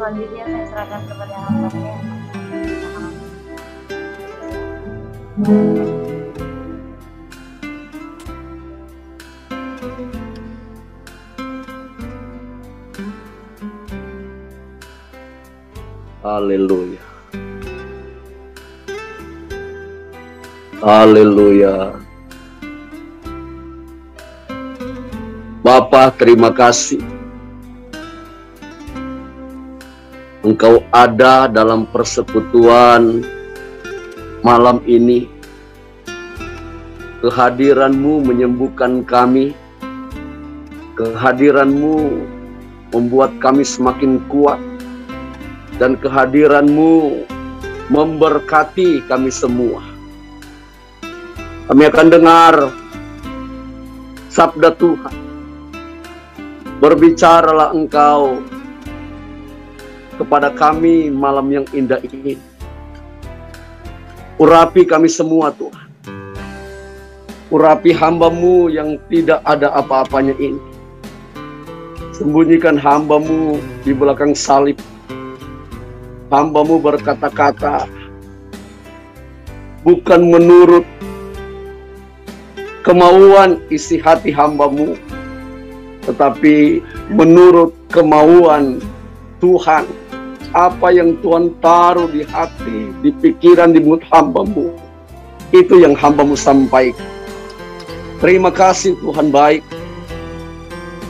selanjutnya saya serahkan kepada hamba-Nya. Haleluya. Haleluya. Bapa, terima kasih. Engkau ada dalam persekutuan malam ini. Kehadiran-Mu menyembuhkan kami. Kehadiran-Mu membuat kami semakin kuat. Dan kehadiran-Mu memberkati kami semua. Kami akan dengar sabda Tuhan. Berbicaralah Engkau kepada kami malam yang indah ini. Urapi kami semua Tuhan. Urapi hamba-Mu yang tidak ada apa-apanya ini. Sembunyikan hamba-Mu di belakang salib. Hamba-Mu berkata-kata bukan menurut kemauan isi hati hamba-Mu, tetapi menurut kemauan Tuhan. Apa yang Tuhan taruh di hati, di pikiran, di mulut hamba-Mu, itu yang hamba-Mu sampaikan. Terima kasih Tuhan baik.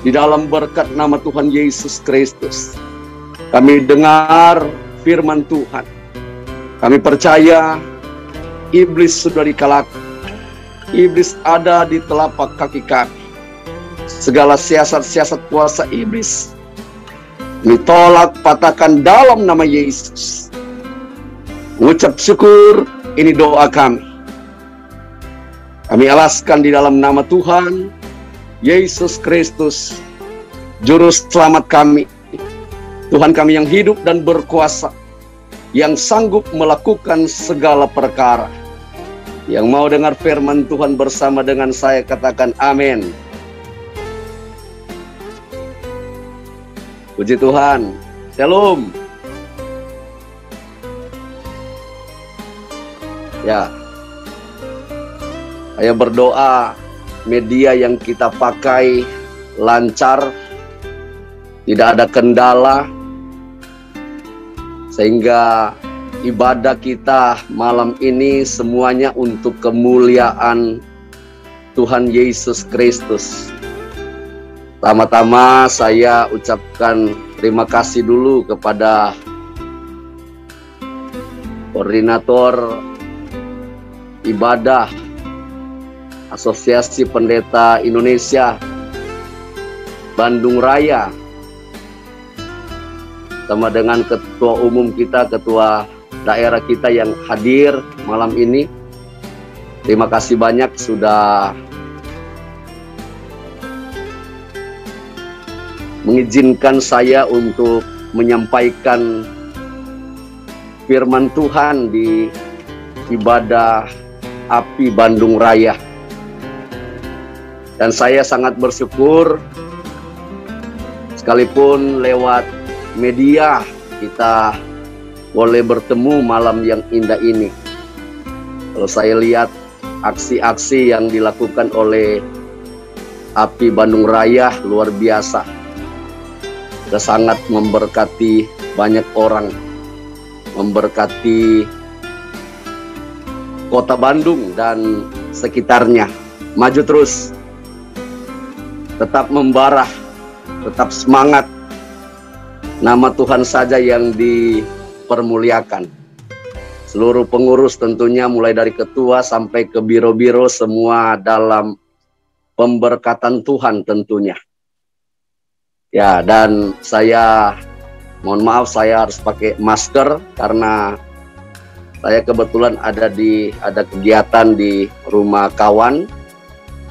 Di dalam berkat nama Tuhan Yesus Kristus, kami dengar firman Tuhan. Kami percaya iblis sudah dikalahkan. Iblis ada di telapak kaki kami. Segala siasat-siasat kuasa iblis ditolak, patahkan dalam nama Yesus. Mengucap syukur, ini doa kami. Kami alaskan di dalam nama Tuhan Yesus Kristus, Juru Selamat kami. Tuhan kami yang hidup dan berkuasa, yang sanggup melakukan segala perkara. Yang mau dengar firman Tuhan bersama dengan saya, katakan amin. Puji Tuhan. Shalom. Ya, saya berdoa media yang kita pakai lancar, tidak ada kendala, sehingga ibadah kita malam ini semuanya untuk kemuliaan Tuhan Yesus Kristus. Pertama-tama saya ucapkan terima kasih dulu kepada koordinator ibadah Asosiasi Pendeta Indonesia Bandung Raya, sama dengan ketua umum kita, ketua daerah kita yang hadir malam ini. Terima kasih banyak sudah mengizinkan saya untuk menyampaikan firman Tuhan di ibadah Api Bandung Raya. Dan saya sangat bersyukur, sekalipun lewat media kita boleh bertemu malam yang indah ini. Kalau saya lihat aksi-aksi yang dilakukan oleh Api Bandung Raya luar biasa. Sudah sangat memberkati banyak orang, memberkati kota Bandung dan sekitarnya. Maju terus, tetap membara, tetap semangat. Nama Tuhan saja yang dipermuliakan. Seluruh pengurus tentunya mulai dari ketua sampai ke biro-biro semua dalam pemberkatan Tuhan tentunya. Ya, dan saya mohon maaf saya harus pakai masker karena saya kebetulan ada kegiatan di rumah kawan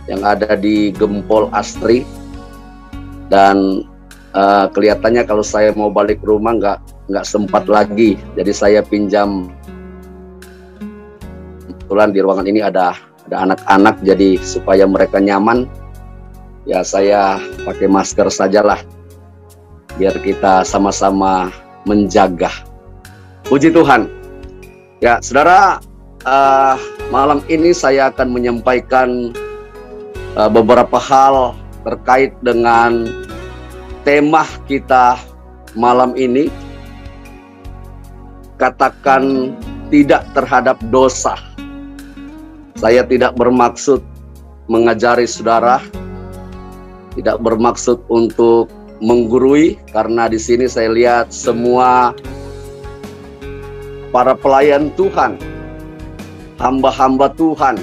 yang ada di Gempol Astri, dan kelihatannya kalau saya mau balik rumah nggak sempat lagi, jadi saya pinjam. Kebetulan di ruangan ini ada anak-anak, jadi supaya mereka nyaman, ya saya pakai masker sajalah, biar kita sama-sama menjaga. Puji Tuhan. Ya, saudara, malam ini saya akan menyampaikan beberapa hal terkait dengan tema kita malam ini. Katakan tidak terhadap dosa. Saya tidak bermaksud mengajari saudara, tidak bermaksud untuk menggurui, karena di sini saya lihat semua para pelayan Tuhan, hamba-hamba Tuhan,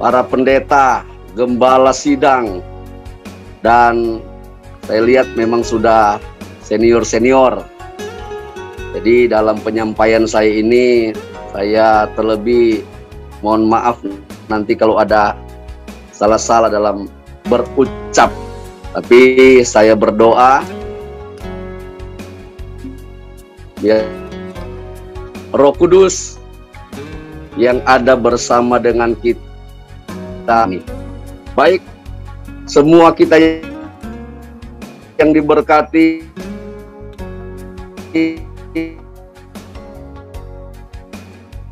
para pendeta, gembala sidang, dan saya lihat memang sudah senior-senior. Jadi dalam penyampaian saya ini, saya terlebih mohon maaf nanti kalau ada salah-salah dalam berucap. Tapi saya berdoa biar Roh Kudus yang ada bersama dengan kita nih, baik semua kita yang diberkati,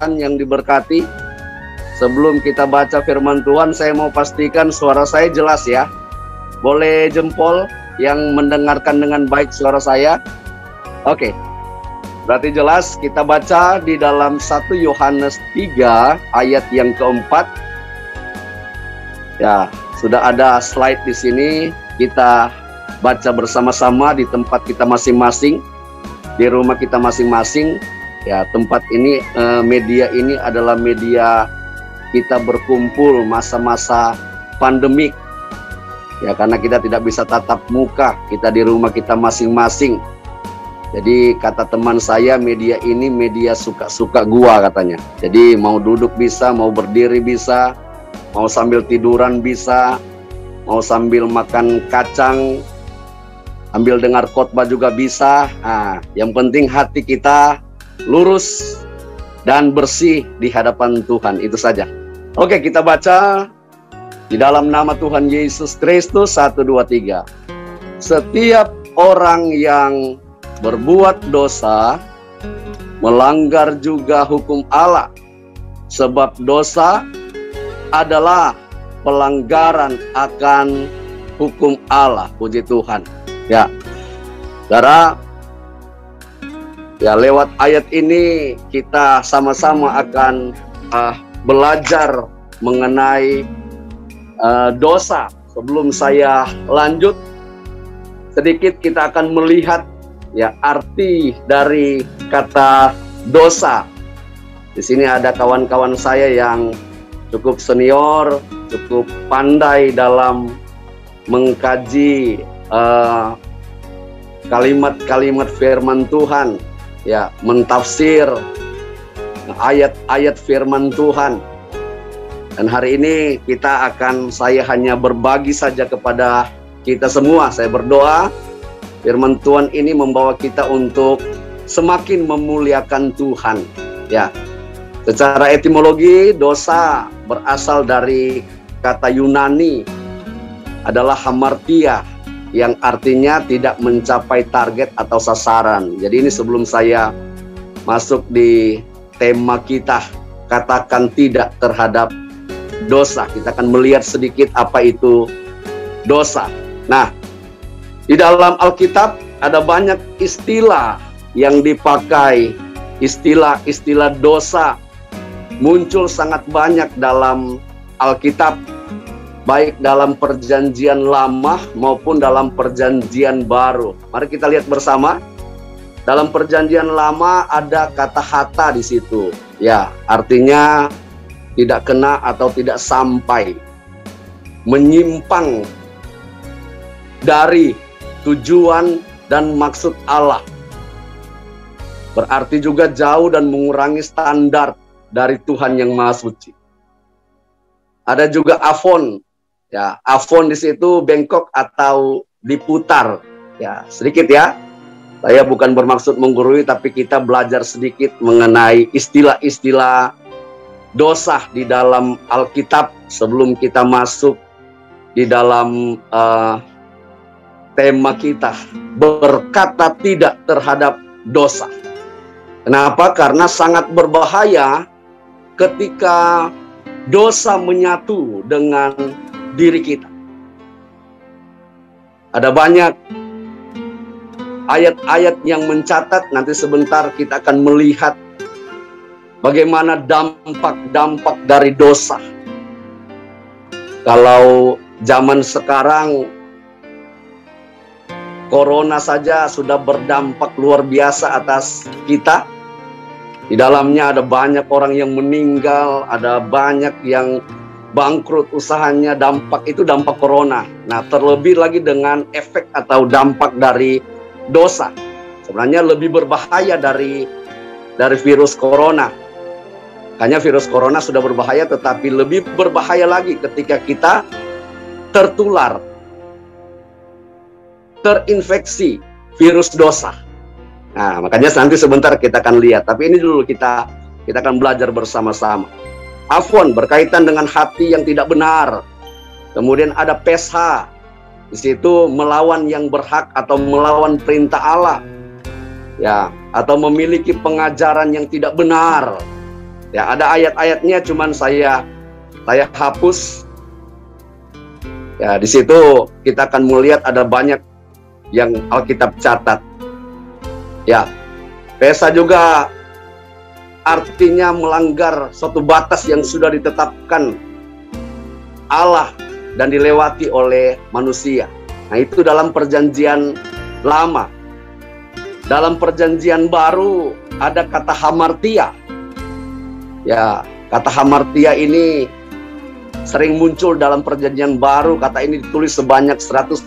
yang diberkati. Sebelum kita baca firman Tuhan, saya mau pastikan suara saya jelas ya. Boleh jempol yang mendengarkan dengan baik suara saya. Oke, berarti jelas. Kita baca di dalam 1 Yohanes 3 ayat yang keempat. Ya, sudah ada slide di sini. Kita baca bersama-sama di tempat kita masing-masing, di rumah kita masing-masing. Ya, tempat ini, media ini adalah media kita berkumpul masa-masa pandemik. Ya, karena kita tidak bisa tatap muka, kita di rumah kita masing-masing. Jadi kata teman saya, media ini media suka-suka gua katanya. Jadi mau duduk bisa, mau berdiri bisa, mau sambil tiduran bisa, mau sambil makan kacang, sambil dengar khotbah juga bisa. Nah, yang penting hati kita lurus dan bersih di hadapan Tuhan, itu saja. Oke, kita baca di dalam nama Tuhan Yesus Kristus. 1, 2, 3. Setiap orang yang berbuat dosa melanggar juga hukum Allah, sebab dosa adalah pelanggaran akan hukum Allah. Puji Tuhan. Ya, saudara, ya, lewat ayat ini kita sama-sama akan belajar mengenai dosa. Sebelum saya lanjut, sedikit kita akan melihat ya arti dari kata dosa. Di sini ada kawan-kawan saya yang cukup senior, cukup pandai dalam mengkaji kalimat-kalimat firman Tuhan, ya, mentafsir ayat-ayat firman Tuhan. Dan hari ini saya hanya berbagi saja kepada kita semua. Saya berdoa firman Tuhan ini membawa kita untuk semakin memuliakan Tuhan. Ya, secara etimologi dosa berasal dari kata Yunani adalah hamartia, yang artinya tidak mencapai target atau sasaran. Jadi ini sebelum saya masuk di tema kita, katakan tidak terhadap dosa, kita akan melihat sedikit apa itu dosa. Nah, di dalam Alkitab ada banyak istilah yang dipakai. Istilah-istilah dosa muncul sangat banyak dalam Alkitab, baik dalam perjanjian lama maupun dalam perjanjian baru. Mari kita lihat bersama. Dalam perjanjian lama ada kata hata di situ. Ya, artinya tidak kena atau tidak sampai, menyimpang dari tujuan dan maksud Allah. Berarti juga jauh dan mengurangi standar dari Tuhan yang Maha Suci. Ada juga afon. Ya, afon di situ bengkok atau diputar. Ya, sedikit ya. Saya bukan bermaksud menggurui, tapi kita belajar sedikit mengenai istilah-istilah dosa di dalam Alkitab sebelum kita masuk di dalam tema kita, berkata tidak terhadap dosa. Kenapa? Karena sangat berbahaya ketika dosa menyatu dengan diri kita. Ada banyak ayat-ayat yang mencatat, nanti sebentar kita akan melihat bagaimana dampak-dampak dari dosa. Kalau zaman sekarang, corona saja sudah berdampak luar biasa atas kita. Di dalamnya ada banyak orang yang meninggal, ada banyak yang bangkrut usahanya, dampak corona. Nah, terlebih lagi dengan efek atau dampak dari dosa. Sebenarnya lebih berbahaya dari virus corona. Hanya virus corona sudah berbahaya, tetapi lebih berbahaya lagi ketika kita tertular, terinfeksi virus dosa. Nah, makanya nanti sebentar kita akan lihat. Tapi ini dulu kita akan belajar bersama-sama. Afon berkaitan dengan hati yang tidak benar. Kemudian ada pesha. Di situ melawan yang berhak atau melawan perintah Allah. Ya, atau memiliki pengajaran yang tidak benar. Ya, ada ayat-ayatnya, cuman saya hapus. Ya, di situ kita akan melihat ada banyak yang Alkitab catat. Ya, pesha juga artinya melanggar suatu batas yang sudah ditetapkan Allah dan dilewati oleh manusia. Nah, itu dalam perjanjian lama. Dalam perjanjian baru ada kata hamartia. Ya, kata hamartia ini sering muncul dalam perjanjian baru. Kata ini ditulis sebanyak 174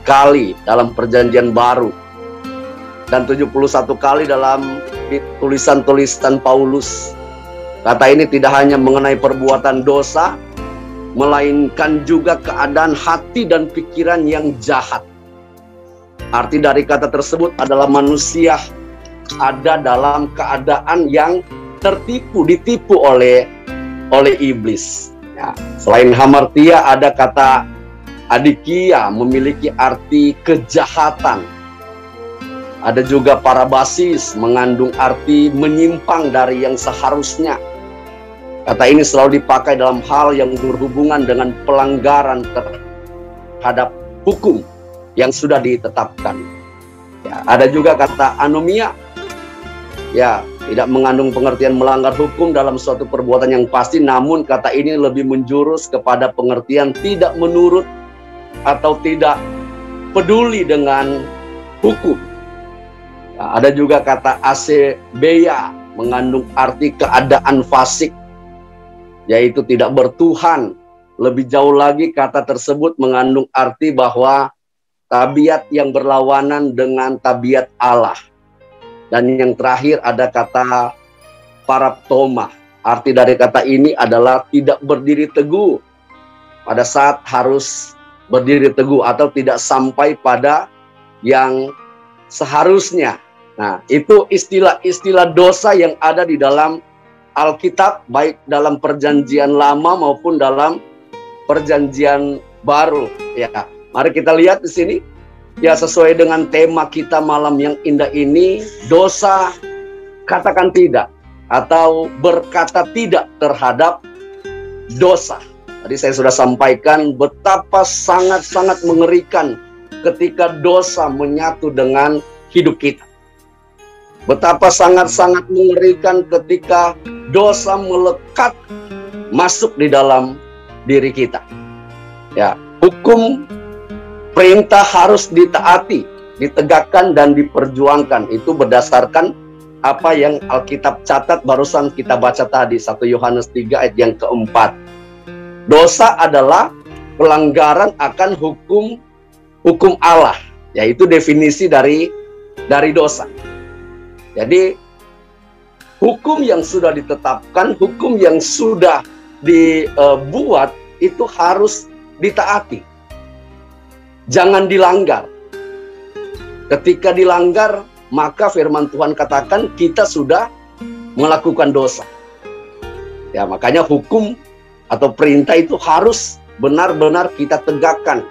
kali dalam perjanjian baru. Dan 71 kali dalam tulisan-tulisan Paulus. Kata ini tidak hanya mengenai perbuatan dosa, melainkan juga keadaan hati dan pikiran yang jahat. Arti dari kata tersebut adalah manusia ada dalam keadaan yang ditipu oleh iblis. Ya, selain hamartia ada kata adikia, memiliki arti kejahatan. Ada juga parabasis, mengandung arti menyimpang dari yang seharusnya. Kata ini selalu dipakai dalam hal yang berhubungan dengan pelanggaran terhadap hukum yang sudah ditetapkan. Ya, ada juga kata anomia. Ya, tidak mengandung pengertian melanggar hukum dalam suatu perbuatan yang pasti, namun kata ini lebih menjurus kepada pengertian tidak menurut atau tidak peduli dengan hukum. Ya, ada juga kata asebeia, mengandung arti keadaan fasik, yaitu tidak bertuhan. Lebih jauh lagi, kata tersebut mengandung arti bahwa tabiat yang berlawanan dengan tabiat Allah. Dan yang terakhir ada kata paraptoma. Arti dari kata ini adalah tidak berdiri teguh pada saat harus berdiri teguh, atau tidak sampai pada yang seharusnya. Nah, itu istilah-istilah dosa yang ada di dalam Alkitab, baik dalam perjanjian lama maupun dalam perjanjian baru. Ya, mari kita lihat di sini. Ya, sesuai dengan tema kita malam yang indah ini, dosa katakan tidak atau berkata tidak terhadap dosa. Tadi saya sudah sampaikan betapa sangat-sangat mengerikan ketika dosa menyatu dengan hidup kita. Betapa sangat-sangat mengerikan ketika dosa melekat masuk di dalam diri kita. Ya, hukum perintah harus ditaati, ditegakkan dan diperjuangkan. Itu berdasarkan apa yang Alkitab catat barusan kita baca tadi, 1 Yohanes 3 ayat yang keempat. Dosa adalah pelanggaran akan hukum Allah, yaitu definisi dari dosa. Jadi hukum yang sudah ditetapkan, hukum yang sudah dibuat itu harus ditaati. Jangan dilanggar. Ketika dilanggar, maka firman Tuhan katakan kita sudah melakukan dosa. Ya, makanya hukum atau perintah itu harus benar-benar kita tegakkan,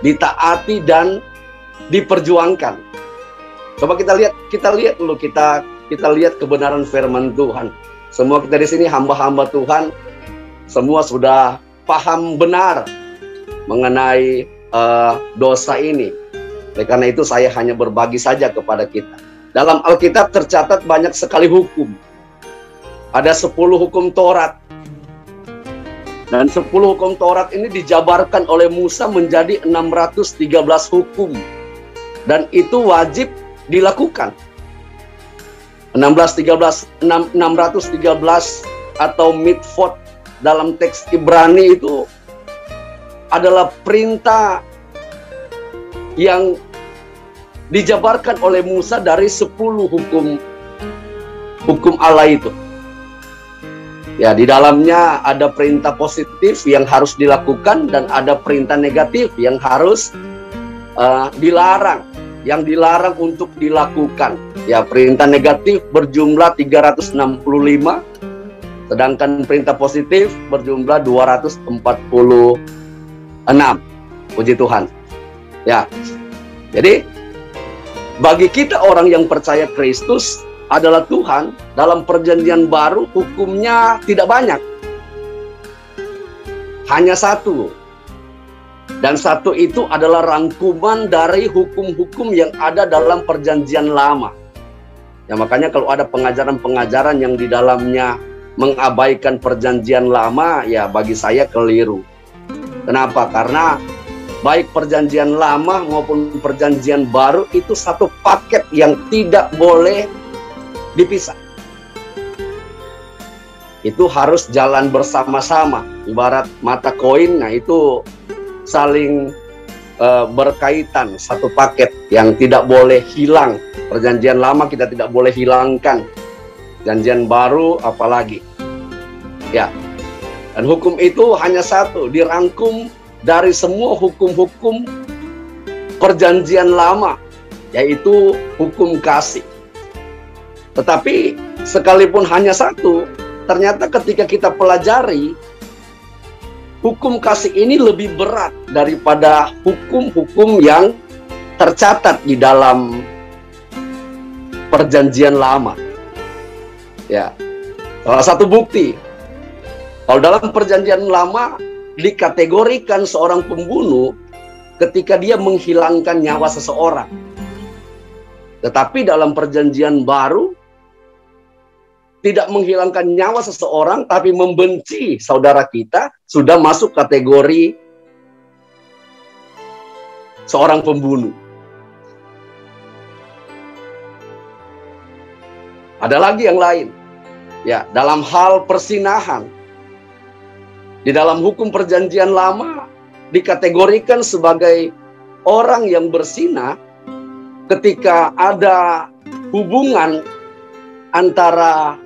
ditaati dan diperjuangkan. Coba kita lihat dulu, kita lihat kebenaran firman Tuhan. Semua kita di sini hamba-hamba Tuhan, semua sudah paham benar mengenai dosa ini. Oleh karena itu saya hanya berbagi saja kepada kita. Dalam Alkitab tercatat banyak sekali hukum. Ada 10 hukum Taurat. Dan 10 hukum Taurat ini dijabarkan oleh Musa menjadi 613 hukum. Dan itu wajib dilakukan. 613 atau mitzvot dalam teks Ibrani itu adalah perintah yang dijabarkan oleh Musa dari 10 hukum Allah itu. Ya, di dalamnya ada perintah positif yang harus dilakukan dan ada perintah negatif yang harus dilarang, yang dilarang untuk dilakukan. Ya, perintah negatif berjumlah 365, sedangkan perintah positif berjumlah 246. Puji Tuhan. Ya. Jadi bagi kita orang yang percaya Kristus adalah Tuhan, dalam perjanjian baru hukumnya tidak banyak. Hanya satu. Dan satu itu adalah rangkuman dari hukum-hukum yang ada dalam perjanjian lama. Ya, makanya kalau ada pengajaran-pengajaran yang di dalamnya mengabaikan perjanjian lama, ya bagi saya keliru. Kenapa? Karena baik perjanjian lama maupun perjanjian baru itu satu paket yang tidak boleh dipisah. Itu harus jalan bersama-sama, ibarat mata koin. Nah, itu saling berkaitan, satu paket yang tidak boleh hilang. Perjanjian lama kita tidak boleh hilangkan, perjanjian baru apalagi. Ya. Dan hukum itu hanya satu, dirangkum dari semua hukum-hukum perjanjian lama, yaitu hukum kasih. Tetapi sekalipun hanya satu, ternyata ketika kita pelajari, hukum kasih ini lebih berat daripada hukum-hukum yang tercatat di dalam perjanjian lama. Ya, salah satu bukti, kalau dalam perjanjian lama dikategorikan seorang pembunuh ketika dia menghilangkan nyawa seseorang. Tetapi dalam perjanjian baru tidak menghilangkan nyawa seseorang tapi membenci saudara kita sudah masuk kategori seorang pembunuh. Ada lagi yang lain. Ya, dalam hal persinahan, di dalam hukum perjanjian lama dikategorikan sebagai orang yang bersinah ketika ada hubungan antara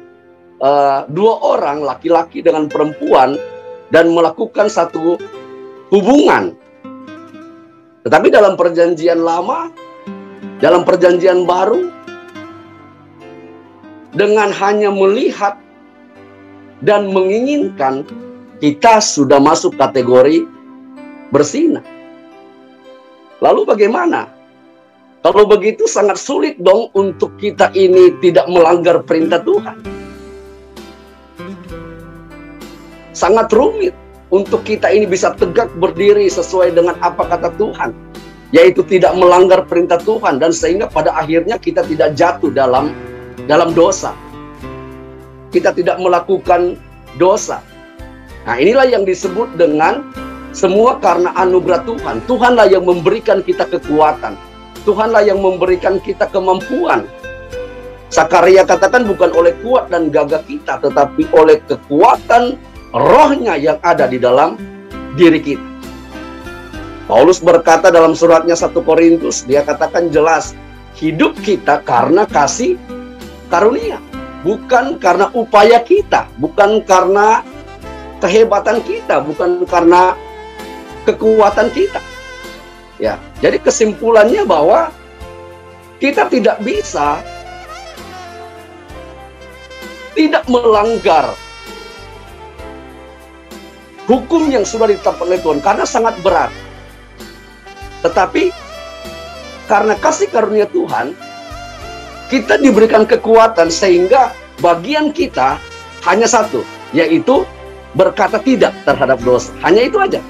dua orang, laki-laki dengan perempuan, dan melakukan satu hubungan. Tetapi dalam perjanjian lama, dalam perjanjian baru, dengan hanya melihat dan menginginkan, kita sudah masuk kategori bersinah. Lalu bagaimana? Kalau begitu sangat sulit dong untuk kita ini tidak melanggar perintah Tuhan. Sangat rumit untuk kita ini bisa tegak berdiri sesuai dengan apa kata Tuhan, yaitu tidak melanggar perintah Tuhan, dan sehingga pada akhirnya kita tidak jatuh dalam dosa. Kita tidak melakukan dosa. Nah, inilah yang disebut dengan semua karena anugerah Tuhan. Tuhanlah yang memberikan kita kekuatan. Tuhanlah yang memberikan kita kemampuan. Sakaria katakan bukan oleh kuat dan gagah kita, tetapi oleh kekuatan Rohnya yang ada di dalam diri kita. Paulus berkata dalam suratnya 1 Korintus, dia katakan jelas, hidup kita karena kasih karunia, bukan karena upaya kita, bukan karena kehebatan kita, bukan karena kekuatan kita. Ya, jadi kesimpulannya bahwa kita tidak bisa tidak melanggar hukum yang sudah ditetapkan oleh Tuhan karena sangat berat. Tetapi karena kasih karunia Tuhan, kita diberikan kekuatan sehingga bagian kita hanya satu, yaitu berkata tidak terhadap dosa. Hanya itu aja.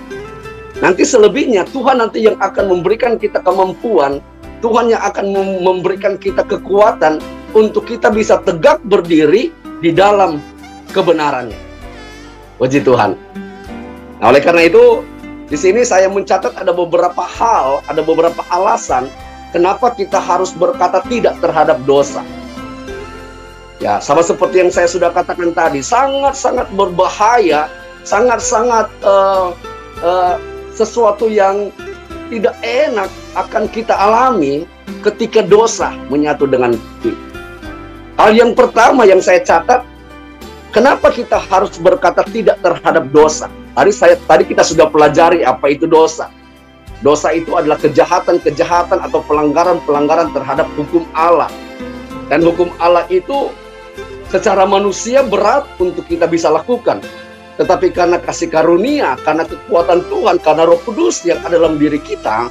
Nanti selebihnya Tuhan nanti yang akan memberikan kita kemampuan, Tuhan yang akan memberikan kita kekuatan untuk kita bisa tegak berdiri di dalam kebenarannya. Puji Tuhan. Nah, oleh karena itu, di sini saya mencatat ada beberapa hal, ada beberapa alasan kenapa kita harus berkata tidak terhadap dosa. Ya, sama seperti yang saya sudah katakan tadi, sangat-sangat berbahaya, sangat-sangat sesuatu yang tidak enak akan kita alami ketika dosa menyatu dengan kita. Hal yang pertama yang saya catat, kenapa kita harus berkata tidak terhadap dosa? Tadi kita sudah pelajari apa itu dosa. Dosa itu adalah kejahatan-kejahatan atau pelanggaran-pelanggaran terhadap hukum Allah. Dan hukum Allah itu secara manusia berat untuk kita bisa lakukan. Tetapi karena kasih karunia, karena kekuatan Tuhan, karena Roh Kudus yang ada dalam diri kita,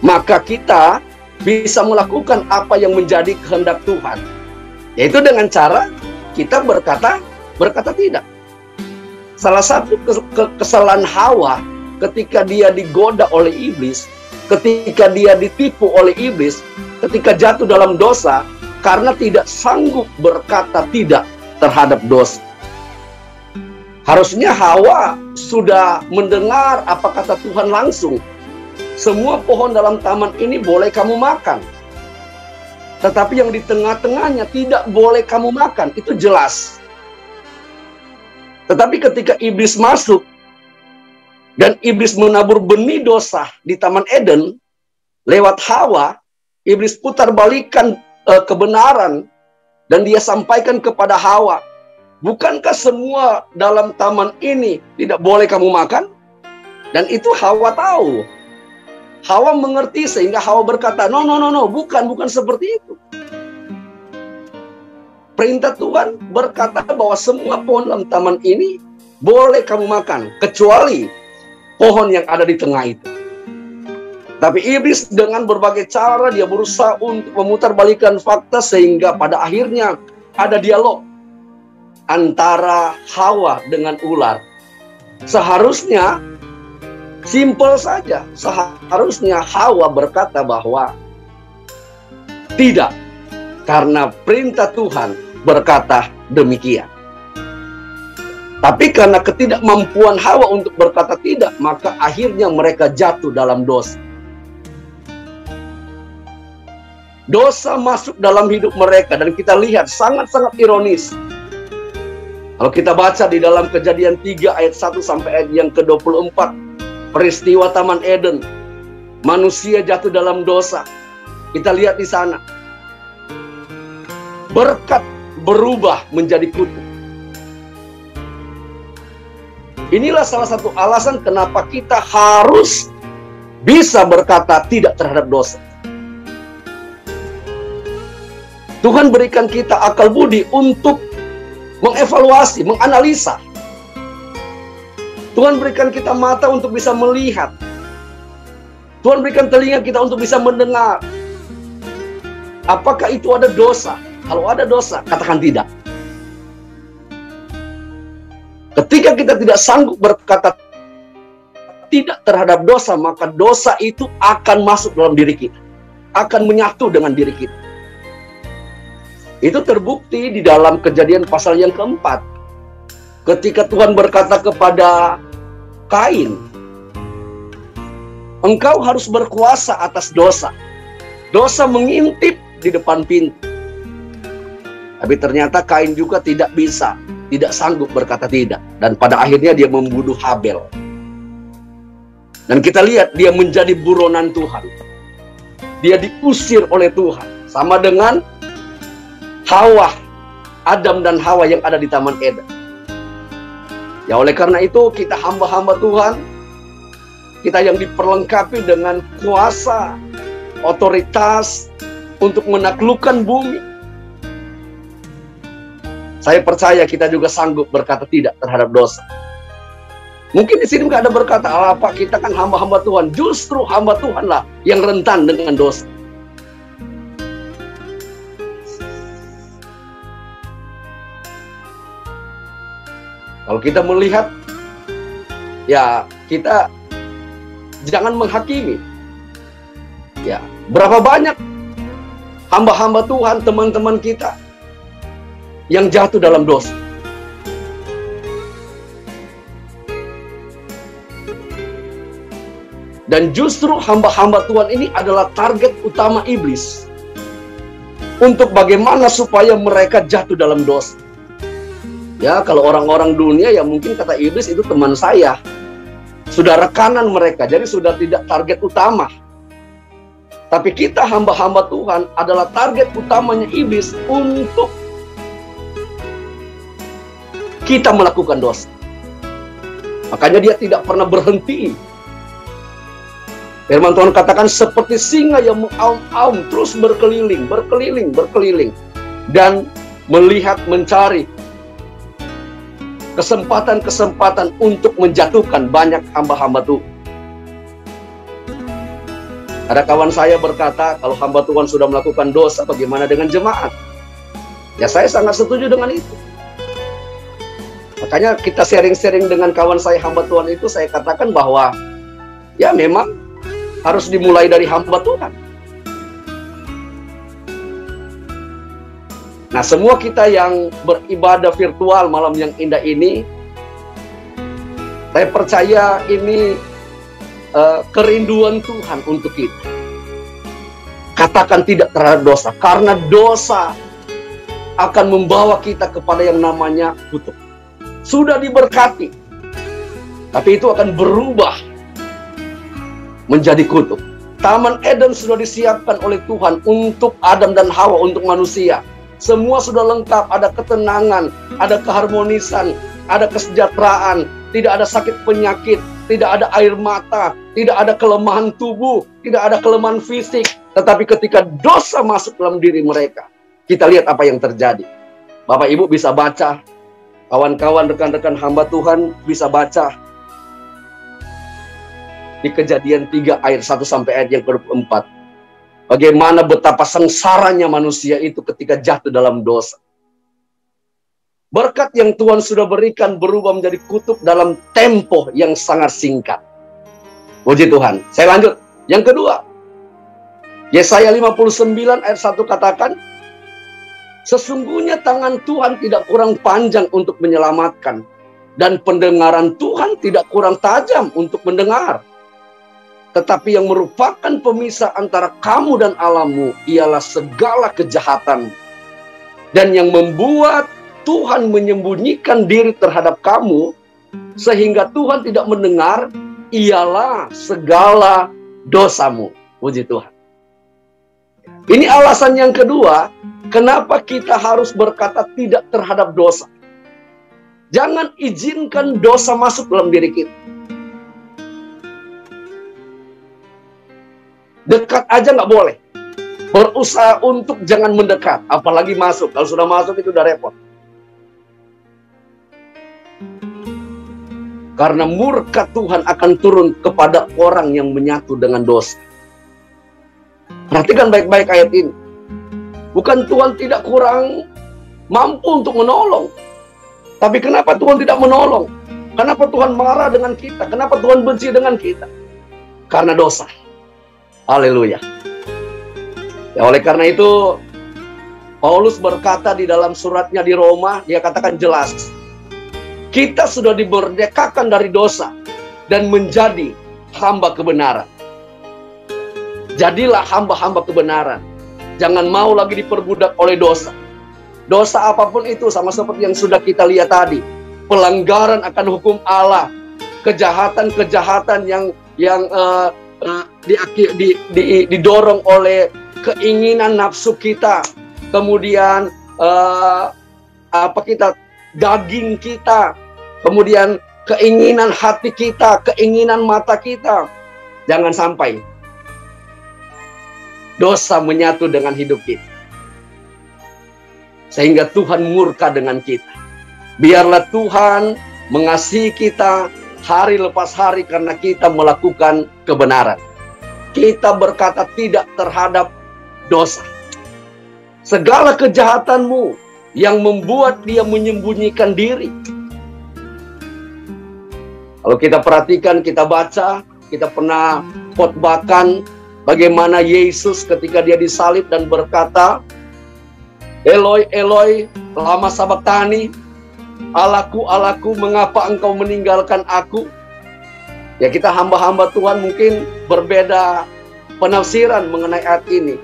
maka kita bisa melakukan apa yang menjadi kehendak Tuhan. Yaitu dengan cara kita berkata tidak. Salah satu kesalahan Hawa ketika dia digoda oleh iblis, ketika dia ditipu oleh iblis, ketika jatuh dalam dosa, karena tidak sanggup berkata tidak terhadap dosa. Harusnya Hawa sudah mendengar apa kata Tuhan langsung. Semua pohon dalam taman ini boleh kamu makan. Tetapi yang di tengah-tengahnya tidak boleh kamu makan. Itu jelas. Tetapi ketika iblis masuk dan iblis menabur benih dosa di Taman Eden, lewat Hawa, iblis putar balikan kebenaran dan dia sampaikan kepada Hawa, bukankah semua dalam taman ini tidak boleh kamu makan? Dan itu Hawa tahu. Hawa mengerti sehingga Hawa berkata, no, bukan seperti itu. Perintah Tuhan berkata bahwa semua pohon dalam taman ini boleh kamu makan, kecuali pohon yang ada di tengah itu. Tapi iblis dengan berbagai cara dia berusaha untuk memutarbalikkan fakta sehingga pada akhirnya ada dialog antara Hawa dengan ular. Seharusnya simpel saja. Seharusnya Hawa berkata bahwa tidak, karena perintah Tuhan berkata demikian. Tapi karena ketidakmampuan Hawa untuk berkata tidak, maka akhirnya mereka jatuh dalam dosa. Dosa masuk dalam hidup mereka dan kita lihat sangat-sangat ironis. Kalau kita baca di dalam Kejadian 3 ayat 1 sampai ayat yang ke-24, peristiwa Taman Eden, manusia jatuh dalam dosa. Kita lihat di sana, berkat berubah menjadi kutuk. Inilah salah satu alasan kenapa kita harus bisa berkata tidak terhadap dosa. Tuhan berikan kita akal budi untuk mengevaluasi, menganalisa. Tuhan berikan kita mata untuk bisa melihat. Tuhan berikan telinga kita untuk bisa mendengar. Apakah itu ada dosa? Kalau ada dosa, katakan tidak. Ketika kita tidak sanggup berkata tidak terhadap dosa, maka dosa itu akan masuk dalam diri kita, akan menyatu dengan diri kita. Itu terbukti di dalam Kejadian pasal yang keempat. Ketika Tuhan berkata kepada Kain, engkau harus berkuasa atas dosa. Dosa mengintip di depan pintu. Tapi ternyata Kain juga tidak bisa, tidak sanggup berkata tidak. Dan pada akhirnya dia membunuh Habel. Dan kita lihat dia menjadi buronan Tuhan. Dia diusir oleh Tuhan. Sama dengan Hawa, Adam dan Hawa yang ada di Taman Eden. Ya oleh karena itu kita hamba-hamba Tuhan, kita yang diperlengkapi dengan kuasa, otoritas untuk menaklukkan bumi. Saya percaya kita juga sanggup berkata tidak terhadap dosa. Mungkin di sini nggak ada berkata, Pak, kita kan hamba-hamba Tuhan. Justru hamba Tuhanlah yang rentan dengan dosa. Kalau kita melihat, ya kita jangan menghakimi. Ya, berapa banyak hamba-hamba Tuhan, teman-teman kita yang jatuh dalam dosa. Dan justru hamba-hamba Tuhan ini adalah target utama iblis. Untuk bagaimana supaya mereka jatuh dalam dosa. Ya, kalau orang-orang dunia ya mungkin kata iblis itu teman saya. Sudah rekanan mereka, jadi sudah tidak target utama. Tapi kita hamba-hamba Tuhan adalah target utamanya iblis untuk kita melakukan dosa. Makanya dia tidak pernah berhenti. Firman Tuhan katakan seperti singa yang mengaum-aum terus berkeliling, dan melihat, mencari kesempatan-kesempatan untuk menjatuhkan banyak hamba-hamba Tuhan. Ada kawan saya berkata, kalau hamba Tuhan sudah melakukan dosa, bagaimana dengan jemaat? Ya, saya sangat setuju dengan itu. Makanya kita sharing-sharing dengan kawan saya hamba Tuhan itu, saya katakan bahwa ya memang harus dimulai dari hamba Tuhan. Nah, semua kita yang beribadah virtual malam yang indah ini, saya percaya ini kerinduan Tuhan untuk kita. Katakan tidak terhadap dosa, karena dosa akan membawa kita kepada yang namanya kutuk. Sudah diberkati, tapi itu akan berubah menjadi kutuk. Taman Eden sudah disiapkan oleh Tuhan untuk Adam dan Hawa, untuk manusia. Semua sudah lengkap, ada ketenangan, ada keharmonisan, ada kesejahteraan, tidak ada sakit penyakit, tidak ada air mata, tidak ada kelemahan tubuh, tidak ada kelemahan fisik. Tetapi ketika dosa masuk dalam diri mereka, kita lihat apa yang terjadi. Bapak Ibu bisa baca, kawan-kawan, rekan-rekan hamba Tuhan bisa baca di Kejadian 3 ayat 1 sampai ayat yang ke-24. Bagaimana betapa sengsaranya manusia itu ketika jatuh dalam dosa. Berkat yang Tuhan sudah berikan berubah menjadi kutuk dalam tempo yang sangat singkat. Puji Tuhan. Saya lanjut. Yang kedua, Yesaya 59 ayat 1 katakan, sesungguhnya tangan Tuhan tidak kurang panjang untuk menyelamatkan, dan pendengaran Tuhan tidak kurang tajam untuk mendengar. Tetapi yang merupakan pemisah antara kamu dan Allahmu ialah segala kejahatan. Dan yang membuat Tuhan menyembunyikan diri terhadap kamu sehingga Tuhan tidak mendengar ialah segala dosamu. Puji Tuhan. Ini alasan yang kedua, kenapa kita harus berkata tidak terhadap dosa. Jangan izinkan dosa masuk dalam diri kita. Dekat aja nggak boleh. Berusaha untuk jangan mendekat, apalagi masuk. Kalau sudah masuk itu udah repot. Karena murka Tuhan akan turun kepada orang yang menyatu dengan dosa. Perhatikan baik-baik ayat ini. Bukan Tuhan tidak kurang mampu untuk menolong. Tapi kenapa Tuhan tidak menolong? Kenapa Tuhan marah dengan kita? Kenapa Tuhan benci dengan kita? Karena dosa. Haleluya. Ya, oleh karena itu, Paulus berkata di dalam suratnya di Roma, dia katakan jelas, kita sudah dimerdekakan dari dosa dan menjadi hamba kebenaran. Jadilah hamba-hamba kebenaran. Jangan mau lagi diperbudak oleh dosa. Dosa apapun itu, sama seperti yang sudah kita lihat tadi, pelanggaran akan hukum Allah, kejahatan-kejahatan yang didorong oleh keinginan nafsu kita, kemudian daging kita, kemudian keinginan hati kita, keinginan mata kita. Jangan sampai dosa menyatu dengan hidup kita sehingga Tuhan murka dengan kita. Biarlah Tuhan mengasihi kita hari lepas hari karena kita melakukan kebenaran. Kita berkata tidak terhadap dosa. Segala kejahatanmu yang membuat dia menyembunyikan diri, Kalau kita perhatikan, kita baca, kita pernah khotbahkan bagaimana Yesus ketika dia disalib dan berkata, Eloi, Eloi, lama sabachthani, Allahku, Allahku, mengapa engkau meninggalkan aku? Ya, kita hamba-hamba Tuhan mungkin berbeda penafsiran mengenai ayat ini.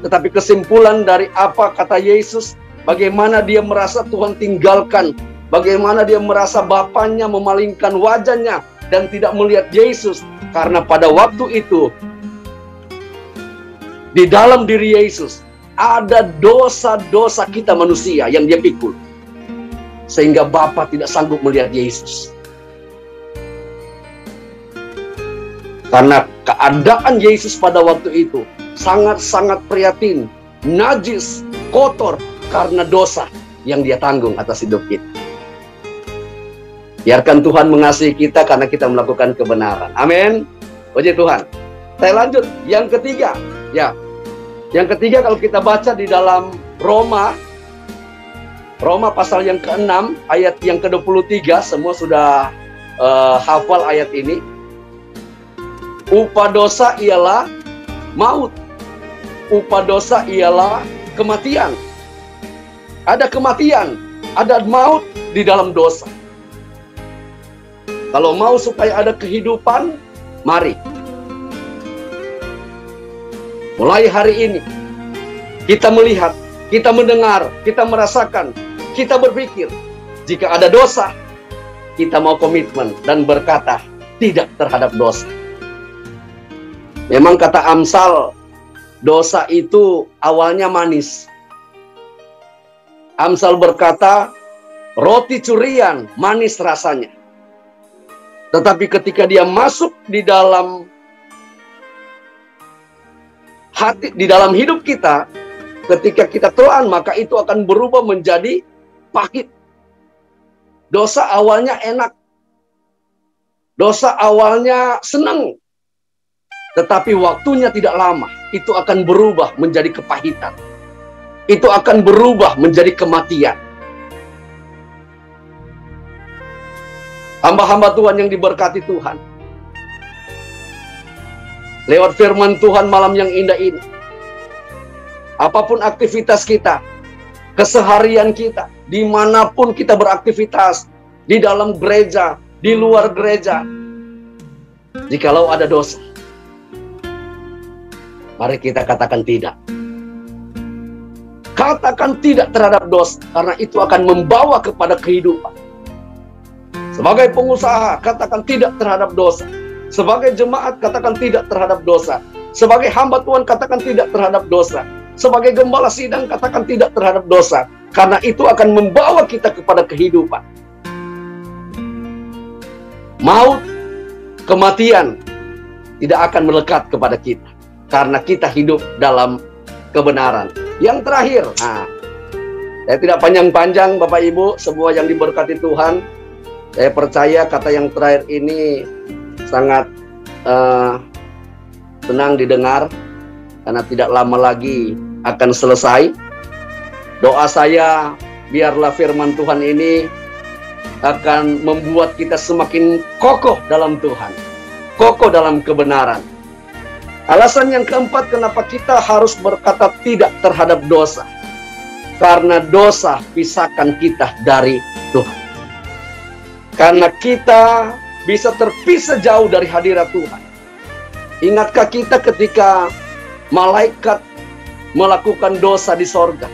Tetapi kesimpulan dari apa kata Yesus, bagaimana dia merasa Tuhan tinggalkan, bagaimana dia merasa Bapaknya memalingkan wajahnya dan tidak melihat Yesus. Karena pada waktu itu, di dalam diri Yesus, ada dosa-dosa kita manusia yang dia pikul. Sehingga Bapa tidak sanggup melihat Yesus. Karena keadaan Yesus pada waktu itu sangat-sangat prihatin, najis, kotor karena dosa yang dia tanggung atas hidup kita. Biarkan Tuhan mengasihi kita karena kita melakukan kebenaran. Amin. Puji Tuhan. Saya lanjut. Yang ketiga. Ya. Yang ketiga kalau kita baca di dalam Roma pasal yang ke-6 ayat yang ke-23, semua sudah hafal ayat ini. Upah dosa ialah maut. Upah dosa ialah kematian. Ada kematian, ada maut di dalam dosa. Kalau mau supaya ada kehidupan, mari. Mulai hari ini, kita melihat, kita mendengar, kita merasakan, kita berpikir. Jika ada dosa, kita mau komitmen dan berkata, tidak terhadap dosa. Memang kata Amsal, dosa itu awalnya manis. Amsal berkata, roti curian manis rasanya. Tetapi ketika dia masuk di dalam hati, di dalam hidup kita, ketika kita telan, maka itu akan berubah menjadi pahit. Dosa awalnya enak. Dosa awalnya senang. Tetapi waktunya tidak lama. Itu akan berubah menjadi kepahitan. Itu akan berubah menjadi kematian. Hamba-hamba Tuhan yang diberkati Tuhan. Lewat firman Tuhan malam yang indah ini, apapun aktivitas kita, keseharian kita, dimanapun kita beraktivitas, di dalam gereja, di luar gereja, jikalau ada dosa, mari kita katakan tidak. Katakan tidak terhadap dosa, karena itu akan membawa kepada kehidupan. Sebagai pengusaha, katakan tidak terhadap dosa. Sebagai jemaat, katakan tidak terhadap dosa. Sebagai hamba Tuhan, katakan tidak terhadap dosa. Sebagai gembala sidang, katakan tidak terhadap dosa. Karena itu akan membawa kita kepada kehidupan. Maut, kematian tidak akan melekat kepada kita. Karena kita hidup dalam kebenaran. Yang terakhir, saya tidak panjang-panjang Bapak Ibu, semua yang diberkati Tuhan. Saya percaya kata yang terakhir ini sangat senang didengar, karena tidak lama lagi akan selesai. Doa saya, biarlah firman Tuhan ini akan membuat kita semakin kokoh dalam Tuhan, kokoh dalam kebenaran. Alasan yang keempat kenapa kita harus berkata tidak terhadap dosa, karena dosa pisahkan kita dari Tuhan. Karena kita bisa terpisah jauh dari hadirat Tuhan. Ingatkah kita ketika malaikat melakukan dosa di sorga?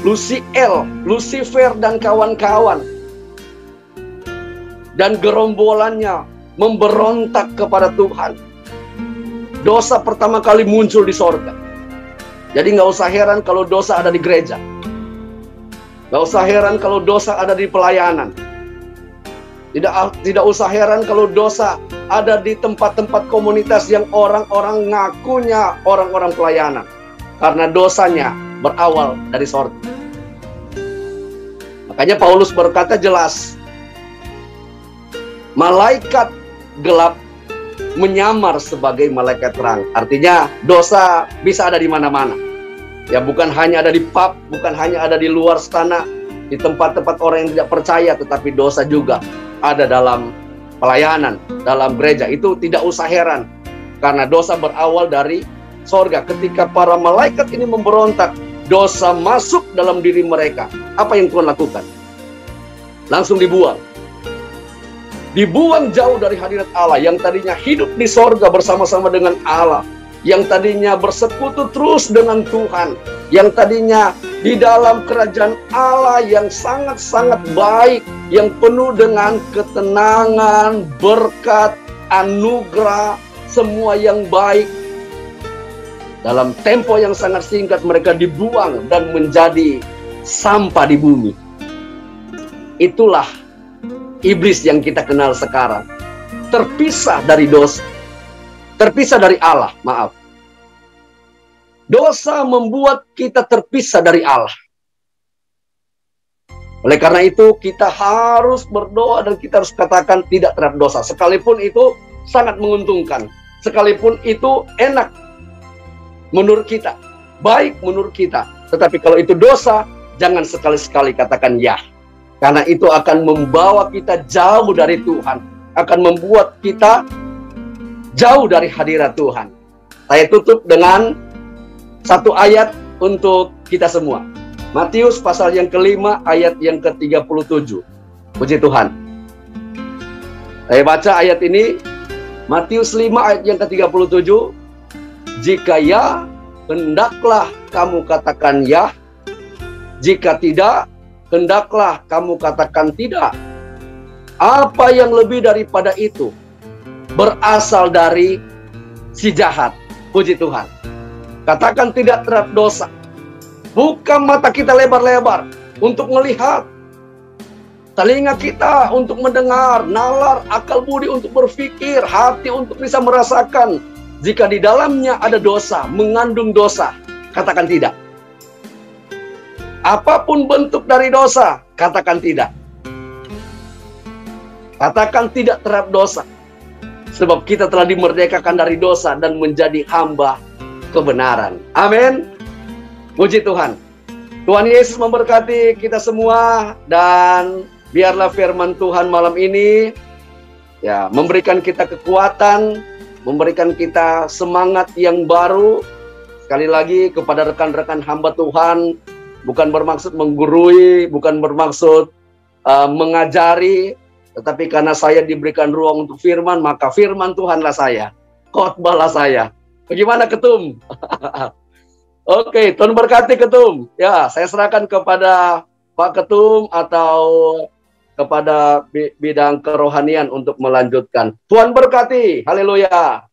Lucifer dan kawan-kawan dan gerombolannya memberontak kepada Tuhan. Dosa pertama kali muncul di sorga. Jadi nggak usah heran kalau dosa ada di gereja. Nggak usah heran kalau dosa ada di pelayanan. Tidak usah heran kalau dosa ada di tempat-tempat komunitas yang orang-orang ngakunya orang-orang pelayanan. Karena dosanya berawal dari sorga. Makanya Paulus berkata jelas, malaikat gelap menyamar sebagai malaikat terang. Artinya dosa bisa ada di mana-mana. Ya, bukan hanya ada di pub, bukan hanya ada di luar sana, di tempat-tempat orang yang tidak percaya, tetapi dosa juga ada dalam pelayanan dalam gereja. Itu tidak usah heran, karena dosa berawal dari sorga. Ketika para malaikat ini memberontak, dosa masuk dalam diri mereka. Apa yang Tuhan lakukan? Langsung dibuang. Dibuang jauh dari hadirat Allah. Yang tadinya hidup di sorga bersama-sama dengan Allah, yang tadinya bersekutu terus dengan Tuhan, yang tadinya di dalam kerajaan Allah yang sangat-sangat baik, yang penuh dengan ketenangan, berkat, anugerah, semua yang baik. Dalam tempo yang sangat singkat mereka dibuang dan menjadi sampah di bumi. Itulah iblis yang kita kenal sekarang. Terpisah dari dosa. Terpisah dari Allah, maaf. Dosa membuat kita terpisah dari Allah. Oleh karena itu, kita harus berdoa dan kita harus katakan tidak terhadap dosa. Sekalipun itu sangat menguntungkan. Sekalipun itu enak menurut kita. Baik menurut kita. Tetapi kalau itu dosa, jangan sekali-sekali katakan ya. Karena itu akan membawa kita jauh dari Tuhan. Akan membuat kita jauh dari hadirat Tuhan. Saya tutup dengan satu ayat untuk kita semua. Matius pasal yang kelima ayat yang ke-37. Puji Tuhan. Saya baca ayat ini. Matius 5 ayat yang ke-37. Jika ya, hendaklah kamu katakan ya. Jika tidak, hendaklah kamu katakan tidak. Apa yang lebih daripada itu berasal dari si jahat. Puji Tuhan. Katakan tidak terhadap dosa. Buka mata kita lebar-lebar untuk melihat, telinga kita untuk mendengar, nalar akal budi untuk berpikir, hati untuk bisa merasakan. Jika di dalamnya ada dosa, mengandung dosa, katakan tidak. Apapun bentuk dari dosa, katakan tidak. Katakan tidak terhadap dosa. Sebab kita telah dimerdekakan dari dosa dan menjadi hamba kebenaran. Amin. Puji Tuhan. Tuhan Yesus memberkati kita semua, dan biarlah firman Tuhan malam ini ya memberikan kita kekuatan, memberikan kita semangat yang baru. Sekali lagi kepada rekan-rekan hamba Tuhan, bukan bermaksud menggurui, bukan bermaksud mengajari, tetapi karena saya diberikan ruang untuk firman, maka firman Tuhanlah saya, khotbahlah saya. Bagaimana Ketum? Oke, Tuhan berkati Ketum. Ya, saya serahkan kepada Pak Ketum atau kepada bidang kerohanian untuk melanjutkan. Tuhan berkati. Haleluya.